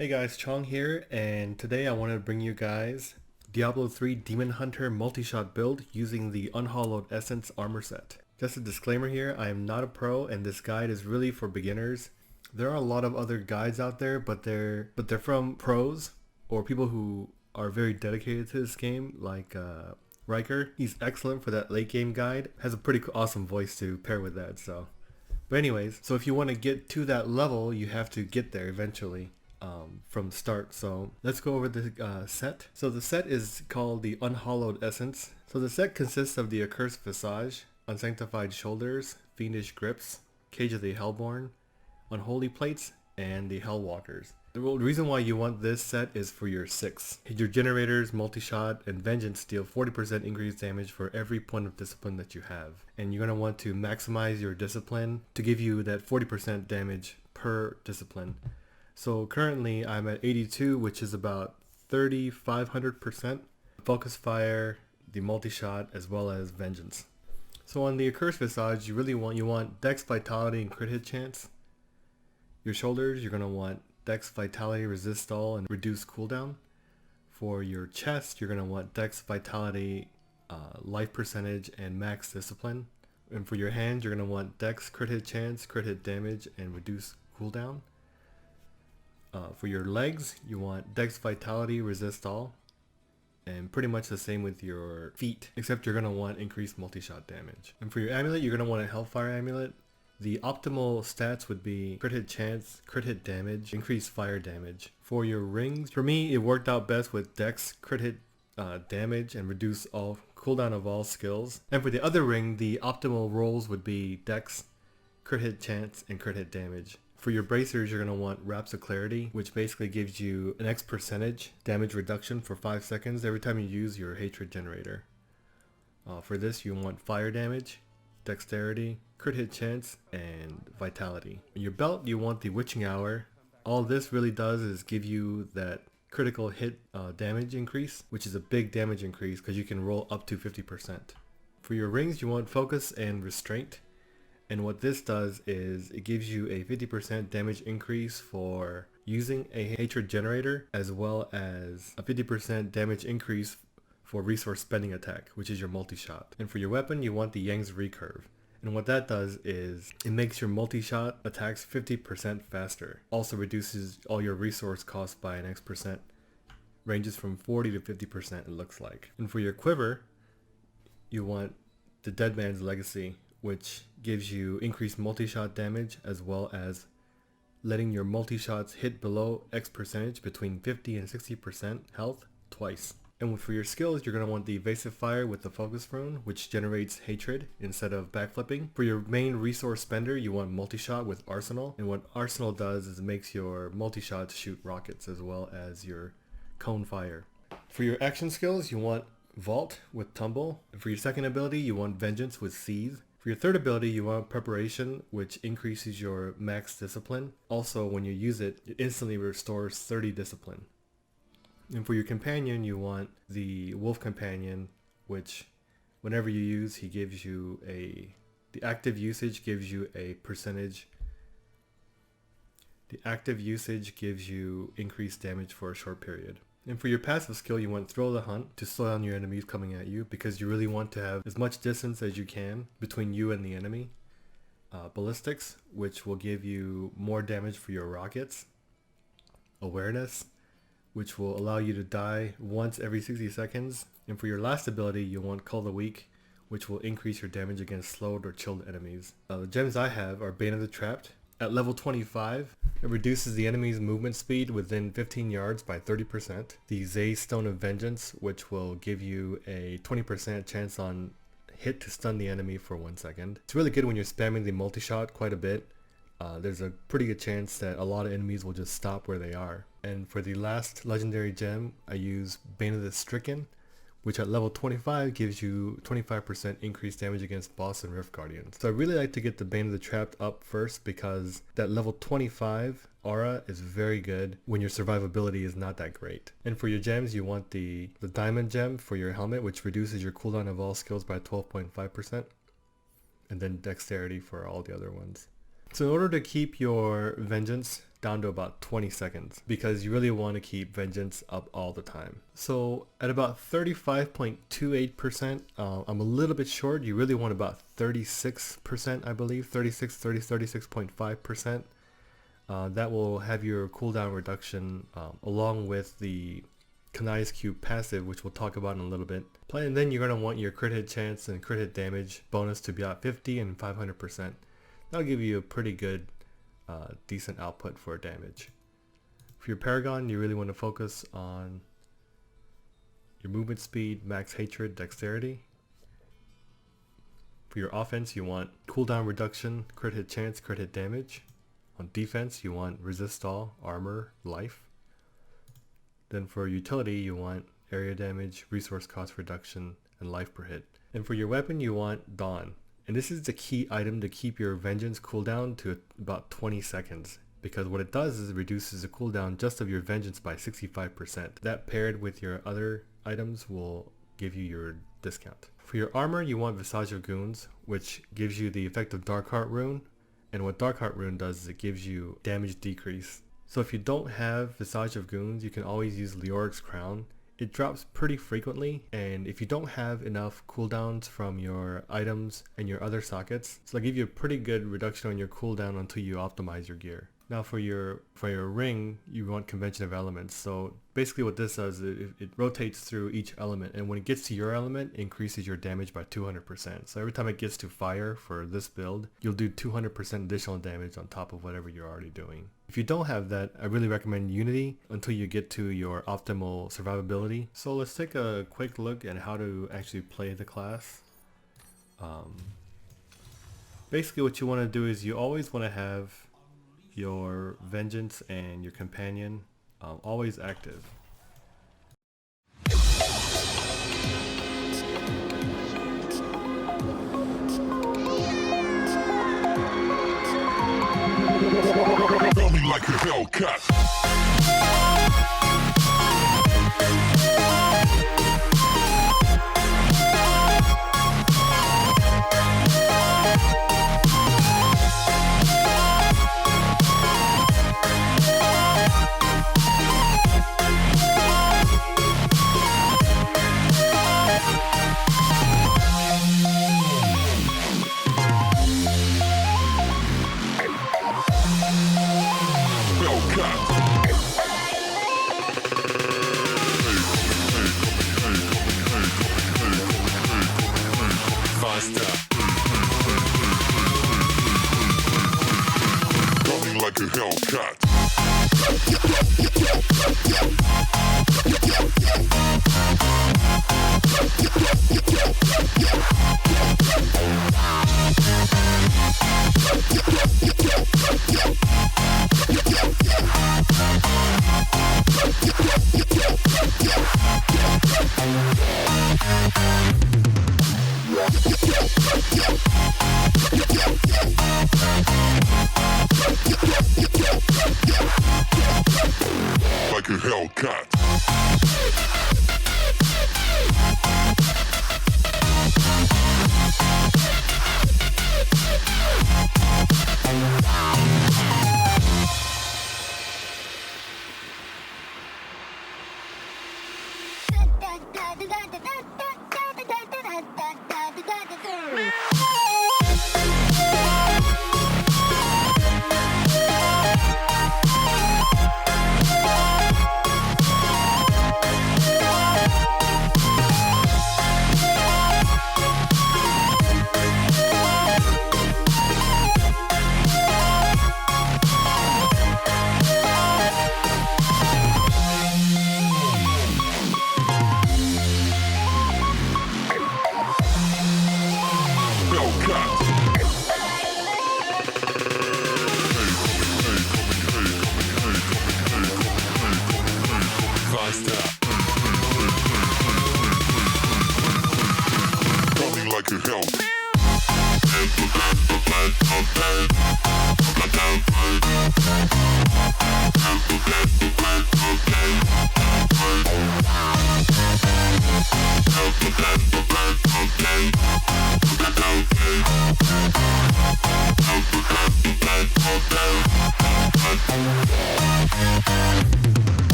Hey guys, Chong here, and today I want to bring you guys Diablo 3 Demon Hunter Multishot build using the Unhallowed Essence armor set. Just a disclaimer here, I am not a pro and this guide is really for beginners. There are a lot of other guides out there, but they're from pros or people who are very dedicated to this game, like Riker. He's excellent for that late game guide, has a pretty awesome voice to pair with that. But anyways, so if you want to get to that level, you have to get there eventually. From the start. So let's go over the set. So the set is called the Unhallowed Essence. So the set consists of the Accursed Visage, Unsanctified Shoulders, Fiendish Grips, Cage of the Hellborn, Unholy Plates, and the Hellwalkers. The reason why you want this set is for your 6. Your Generators, Multishot, and Vengeance deal 40% increased damage for every point of discipline that you have. And you're going to want to maximize your discipline to give you that 40% damage per discipline. So currently I'm at 82, which is about 3,500%. Focus Fire, the Multishot, as well as Vengeance. So on the Accursed Visage, you want Dex, Vitality, and Crit Hit chance. Your shoulders, you're going to want Dex, Vitality, Resist All, and Reduce Cooldown. For your chest, you're going to want Dex, Vitality, Life Percentage, and Max Discipline. And for your hands, you're going to want Dex, Crit Hit chance, Crit Hit damage, and Reduce Cooldown. For your legs, you want Dex, Vitality, Resist All, and pretty much the same with your feet, except you're going to want increased multi-shot damage. And for your amulet, you're going to want a Hellfire amulet. The optimal stats would be crit hit chance, crit hit damage, increased fire damage. For your rings, for me, it worked out best with Dex, crit hit damage, and reduce all cooldown of all skills. And for the other ring, the optimal rolls would be Dex, crit hit chance, and crit hit damage. For your bracers, you're going to want Raps of Clarity, which basically gives you an X percentage damage reduction for 5 seconds every time you use your Hatred Generator. For this, you want Fire damage, Dexterity, Crit Hit chance, and Vitality. In your belt, you want the Witching Hour. All this really does is give you that critical hit damage increase, which is a big damage increase because you can roll up to 50%. For your rings, you want Focus and Restraint. And what this does is it gives you a 50% damage increase for using a Hatred Generator, as well as a 50% damage increase for Resource Spending Attack, which is your multi-shot. And for your weapon, you want the Yang's Recurve. And what that does is it makes your multi-shot attacks 50% faster. Also reduces all your resource costs by an X percent. Ranges from 40 to 50% it looks like. And for your quiver, you want the Dead Man's Legacy, which gives you increased multi-shot damage, as well as letting your multi-shots hit below X percentage between 50 and 60% health twice. And for your skills, you're going to want the Evasive Fire with the Focus Rune, which generates Hatred instead of backflipping. For your main resource spender, you want Multi-Shot with Arsenal. And what Arsenal does is it makes your multi-shots shoot rockets, as well as your Cone Fire. For your action skills, you want Vault with Tumble. And for your second ability, you want Vengeance with Seize. For your third ability, you want Preparation, which increases your max discipline. Also, when you use it, it instantly restores 30 discipline. And for your companion, you want the Wolf Companion, which whenever you use, he gives you the active usage gives you a percentage. The active usage gives you increased damage for a short period. And for your passive skill, you want Thrill of the Hunt to slow down your enemies coming at you, because you really want to have as much distance as you can between you and the enemy. Ballistics, which will give you more damage for your rockets. Awareness, which will allow you to die once every 60 seconds. And for your last ability, you want Cull the Weak, which will increase your damage against slowed or chilled enemies. The gems I have are Bane of the Trapped. At level 25, it reduces the enemy's movement speed within 15 yards by 30%. The Zay Stone of Vengeance, which will give you a 20% chance on hit to stun the enemy for 1 second. It's really good when you're spamming the multi-shot quite a bit. There's a pretty good chance that a lot of enemies will just stop where they are. And for the last legendary gem, I use Bane of the Stricken, which at level 25 gives you 25% increased damage against boss and rift guardians. So I really like to get the Bane of the Trapped up first, because that level 25 aura is very good when your survivability is not that great. And for your gems, you want the diamond gem for your helmet, which reduces your cooldown of all skills by 12.5%. And then dexterity for all the other ones. So in order to keep your vengeance down to about 20 seconds because you really want to keep Vengeance up all the time. So at about 35.28%, I'm a little bit short. You really want about 36%, I believe, 36.5%. That will have your cooldown reduction along with the Kanai's Cube passive, which we'll talk about in a little bit. And then you're going to want your crit hit chance and crit hit damage bonus to be at 50 and 500%. That'll give you a pretty good decent output for damage. For your Paragon, you really want to focus on your movement speed, max hatred, dexterity. For your offense, you want cooldown reduction, crit hit chance, crit hit damage. On defense, you want resist all, armor, life. Then for utility, you want area damage, resource cost reduction, and life per hit. And for your weapon, you want Dawn. And this is the key item to keep your Vengeance cooldown to about 20 seconds. Because what it does is it reduces the cooldown just of your Vengeance by 65%. That paired with your other items will give you your discount. For your armor, you want Visage of Goons, which gives you the effect of Darkheart Rune. And what Darkheart Rune does is it gives you damage decrease. So if you don't have Visage of Goons, you can always use Leoric's Crown. It drops pretty frequently, and if you don't have enough cooldowns from your items and your other sockets, so it'll give you a pretty good reduction on your cooldown until you optimize your gear. Now for your ring, you want Convention of Elements. So basically what this does is it rotates through each element, and when it gets to your element, it increases your damage by 200%. So every time it gets to fire for this build, you'll do 200% additional damage on top of whatever you're already doing. If you don't have that, I really recommend Unity until you get to your optimal survivability. So let's take a quick look at how to actually play the class. Basically what you want to do is you always want to have your Vengeance and your companion always active. Feel me like a Hellcat. Like a Hellcat. Like a Hellcat.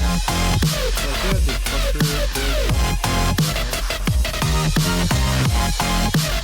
So I got the bunker built up.